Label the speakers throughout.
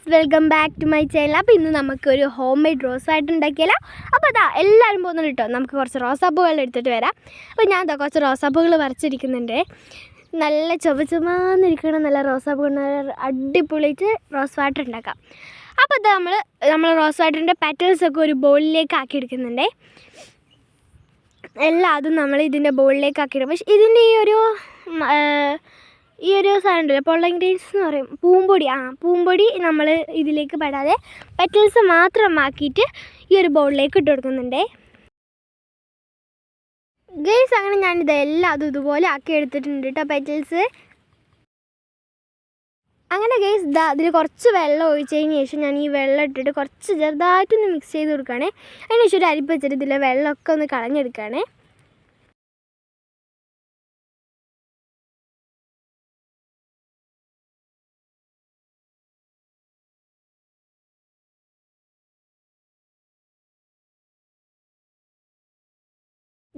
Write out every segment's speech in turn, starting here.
Speaker 1: Guys, welcome back to my channel. അപ്പോൾ ഇന്ന് നമുക്കൊരു ഹോം മെയ്ഡ് റോസായിട്ട് ഉണ്ടാക്കിയാലോ. അപ്പോൾ അതാ എല്ലാവരും പോകുന്നുണ്ട് കേട്ടോ. നമുക്ക് കുറച്ച് റോസാപ്പൂകൾ എടുത്തിട്ട് വരാം. അപ്പോൾ ഞാൻ എന്താ കുറച്ച് റോസാപ്പൂകൾ വരച്ചിരിക്കുന്നുണ്ട്. നല്ല ചുവന്നിരിക്കണം, നല്ല റോസാപ്പൂകൾ, നല്ല അടിപൊളിയിട്ട് റോസ് വാട്ടർ ഉണ്ടാക്കാം. അപ്പോൾ അത് നമ്മൾ റോസ് വാട്ടറിൻ്റെ പെറ്റൽസൊക്കെ ഒരു ബൗളിലേക്ക് ആക്കി എടുക്കുന്നുണ്ട്. അതും നമ്മൾ ഇതിൻ്റെ ബൗളിലേക്ക് ആക്കിയിടും. പക്ഷേ ഇതിൻ്റെ ഈ ഒരു സാധനം ഉണ്ടല്ലോ, പൊള്ളൻ ഗ്രെയിൻസ് എന്ന് പറയും, പൂമ്പൊടി നമ്മൾ ഇതിലേക്ക് പെടാതെ പെറ്റൽസ് മാത്രം ആക്കിയിട്ട് ഈ ഒരു ബൗളിലേക്ക് ഇട്ട് കൊടുക്കുന്നുണ്ട്. ഗൈസ്, അങ്ങനെ ഞാനിതെല്ലാം ഇതുപോലെ ആക്കി എടുത്തിട്ടുണ്ട് കേട്ടോ, പെറ്റൽസ്. അങ്ങനെ ഗൈസ്, അതിൽ കുറച്ച് വെള്ളം ഒഴിച്ചതിന് ശേഷം ഞാൻ ഈ വെള്ളം ഇട്ടിട്ട് കുറച്ച് ചെറുതായിട്ടൊന്ന് മിക്സ് ചെയ്ത് കൊടുക്കുകയാണ്. അതിന് ശേഷം ഒരു അരിപ്പ് വെച്ചിട്ട് ഇതിലെ വെള്ളമൊക്കെ ഒന്ന് കളഞ്ഞെടുക്കുകയാണ്.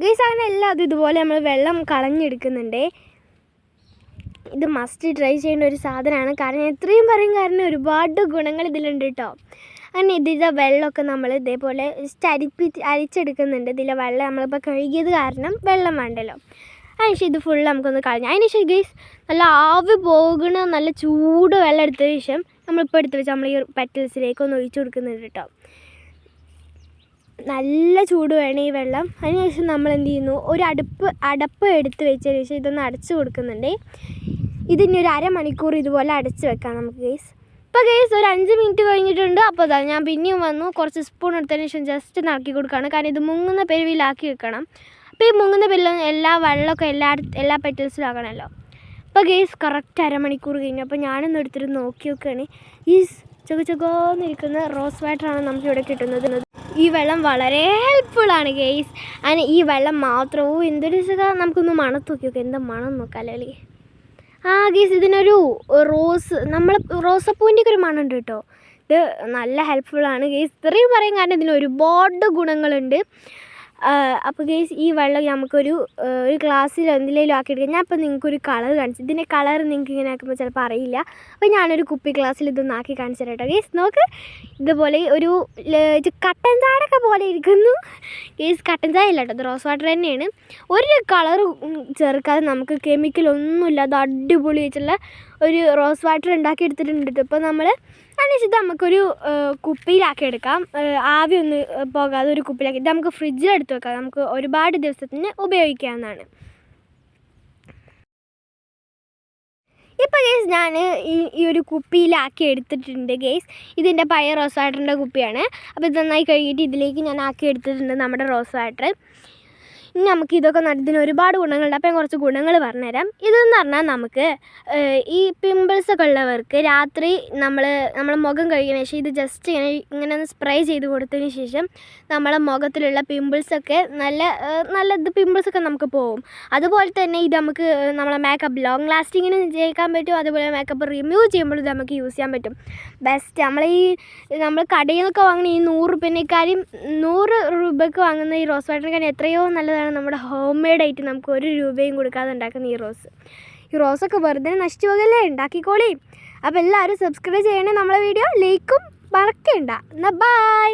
Speaker 1: ഗൈസ്, അങ്ങനെ എല്ലാതും ഇതുപോലെ നമ്മൾ വെള്ളം കളഞ്ഞെടുക്കുന്നുണ്ട്. ഇത് മസ്റ്റ് ട്രൈ ചെയ്യേണ്ട ഒരു സാധനമാണ്. കാരണം എത്രയും പറയും, കാരണം ഒരുപാട് ഗുണങ്ങൾ ഇതിലുണ്ട് കേട്ടോ. അങ്ങനെ ഇതിലെ വെള്ളമൊക്കെ നമ്മൾ ഇതേപോലെ അരിച്ചെടുക്കുന്നുണ്ട്. ഇതിലെ വെള്ളം നമ്മളിപ്പോൾ കഴുകിയത് കാരണം വെള്ളം വേണ്ടല്ലോ. അതിനുശേഷം ഇത് ഫുൾ നമുക്കൊന്ന് കളഞ്ഞു. അതിനുശേഷം ഗൈസ്, നല്ല ആവി പോകുന്ന നല്ല ചൂട് വെള്ളം എടുത്തതിന് ശേഷം നമ്മളിപ്പോൾ എടുത്ത് വെച്ച് നമ്മൾ ഈ പെറ്റൽസിലേക്ക് ഒന്ന് ഒഴിച്ചു കൊടുക്കുന്നുണ്ട് കേട്ടോ. നല്ല ചൂട് വേണം ഈ വെള്ളം. അതിനുശേഷം നമ്മൾ എന്ത് ചെയ്യുന്നു, ഒരു അടപ്പ് എടുത്ത് വെച്ചതിന് ശേഷം ഇതൊന്ന് അടച്ച് കൊടുക്കുന്നുണ്ട്. ഇതിന് ഒരു അരമണിക്കൂർ ഇതുപോലെ അടച്ച് വെക്കാം നമുക്ക് ഗൈസ്. ഇപ്പോൾ ഗൈസ്, ഒരു 5 മിനിറ്റ് കഴിഞ്ഞിട്ടുണ്ട്. അപ്പോൾ അതാ ഞാൻ പിന്നെയും വന്നു, കുറച്ച് സ്പൂൺ എടുത്തതിന് ശേഷം ജസ്റ്റ് നടക്കി കൊടുക്കുകയാണ്. കാരണം ഇത് മുങ്ങുന്ന പെരുവിലാക്കി വെക്കണം. അപ്പോൾ ഈ മുങ്ങുന്ന പെരുവിൽ എല്ലാ വെള്ളമൊക്കെ എല്ലാ പെറ്റൽസിലും ആക്കണമല്ലോ. അപ്പോൾ ഗൈസ്, കറക്റ്റ് അരമണിക്കൂർ കഴിഞ്ഞു. അപ്പോൾ ഞാനൊന്ന് എടുത്തിട്ട് നോക്കി നോക്കുകയാണ്. ഈ ചുകന്നിരിക്കുന്ന റോസ് വാട്ടറാണ് നമുക്ക് ഇവിടെ കിട്ടുന്നത്. ഈ വെള്ളം വളരെ ഹെൽപ്ഫുള്ളാണ് ഗെയ്സ്. അങ്ങനെ ഈ വെള്ളം മാത്രവും എന്തൊരു സുഖം. നമുക്കൊന്ന് മണത്ത് നോക്കി നോക്കാം, എന്താ മണം നോക്കാമല്ലേ. ഗെയ്സ്, ഇതിനൊരു നമ്മൾ റോസപ്പൂവിൻ്റെ ഒരു മണം ഉണ്ട് കേട്ടോ. ഇത് നല്ല ഹെൽപ്ഫുള്ളാണ് ഗെയ്സ്. ഇത്രയും പറയും, കാരണം ഇതിന് ഒരുപാട് ഗുണങ്ങളുണ്ട്. അപ്പോൾ ഗെയ്സ്, ഈ വെള്ളം നമുക്കൊരു ഗ്ലാസ്സിൽ എന്തിലേലും ആക്കിയെടുക്കാം. ഞാൻ ഇപ്പോൾ നിങ്ങൾക്കൊരു കളർ കാണിച്ചു. ഇതിൻ്റെ കളർ നിങ്ങൾക്ക് ഇങ്ങനെ ആക്കുമ്പോൾ ചിലപ്പോൾ അറിയില്ല. അപ്പോൾ ഞാനൊരു കുപ്പി ഗ്ലാസ്സിൽ ഇതൊന്ന് ആക്കി കാണിച്ചു തരാം കേട്ടോ ഗെയ്സ്. നോക്ക്, ഇതുപോലെ ഒരു കട്ടൻ ചായയൊക്കെ പോലെ ഇരിക്കുന്നു ഗെയ്സ്. കട്ടൻ ചായ ഇല്ല കേട്ടോ, ഇത് റോസ് വാട്ടർ തന്നെയാണ്. ഒരു കളർ ചേർക്കാതെ നമുക്ക് കെമിക്കലൊന്നുമില്ലാതെ അടിപൊളി വെച്ചുള്ള ഒരു റോസ് വാട്ടർ ഉണ്ടാക്കി എടുത്തിട്ടുണ്ട് കേട്ടോ. ഇപ്പോൾ നമ്മൾ അതിനുശേഷം നമുക്കൊരു കുപ്പിയിലാക്കി എടുക്കാം. ആവി ഒന്ന് പോകാതെ ഒരു കുപ്പിയിലാക്കി ഇത് നമുക്ക് ഫ്രിഡ്ജിലെടുത്ത് വെക്കാം. നമുക്ക് ഒരുപാട് ദിവസത്തിന് ഉപയോഗിക്കാവുന്നതാണ്. ഇപ്പോൾ ഗെയ്സ്, ഞാൻ ഈ ഒരു കുപ്പിയിലാക്കി എടുത്തിട്ടുണ്ട് ഗെയ്സ്. ഇതിൻ്റെ പഴയ റോസ് വാട്ടറിൻ്റെ കുപ്പിയാണ്. അപ്പോൾ ഇത് നന്നായി കഴുകിയിട്ട് ഇതിലേക്ക് ഞാൻ ആക്കി എടുത്തിട്ടുണ്ട് നമ്മുടെ റോസ് വാട്ടർ. ഇനി നമുക്ക് ഇതൊക്കെ ഇതിന് ഒരുപാട് ഗുണങ്ങളുണ്ട്. അപ്പോൾ ഞാൻ കുറച്ച് ഗുണങ്ങൾ പറഞ്ഞുതരാം. ഇതെന്ന് പറഞ്ഞാൽ നമുക്ക് ഈ പിമ്പിൾസൊക്കെ ഉള്ളവർക്ക് രാത്രി നമ്മളെ മുഖം കഴുകിയതിന് ശേഷം ഇത് ജസ്റ്റ് ഇങ്ങനെ ഒന്ന് സ്പ്രേ ചെയ്ത് കൊടുത്തതിന് ശേഷം നമ്മളെ മുഖത്തിലുള്ള പിമ്പിൾസൊക്കെ നല്ല പിമ്പിൾസൊക്കെ നമുക്ക് പോകും. അതുപോലെ തന്നെ ഇത് നമുക്ക് നമ്മളെ മേക്കപ്പ് ലോങ് ലാസ്റ്റിങ്ങിന് ചെയ്യിക്കാൻ പറ്റും. അതുപോലെ മേക്കപ്പ് റിമൂവ് ചെയ്യുമ്പോൾ ഇത് നമുക്ക് യൂസ് ചെയ്യാൻ പറ്റും. ബെസ്റ്റ്. നമ്മൾ കടയിൽ നിന്നൊക്കെ വാങ്ങുന്ന ഈ 100 രൂപേനേക്കാളും 100 രൂപയ്ക്ക് വാങ്ങുന്ന ഈ റോസ് വാട്ടറിനെക്കാളും എത്രയോ നല്ലതാണ് നമ്മുടെ ഹോം മെയ്ഡായിട്ട് നമുക്ക് 1 രൂപയും കൊടുക്കാതെ ഉണ്ടാക്കുന്ന ഈ റോസൊക്കെ വെറുതെ നശിച്ചു പോകല്ലേ, ഉണ്ടാക്കിക്കോളി. അപ്പോൾ എല്ലാവരും സബ്സ്ക്രൈബ് ചെയ്യണേ, നമ്മളെ വീഡിയോ ലൈക്കും മറക്കണ്ട. എന്നാൽ ബൈ.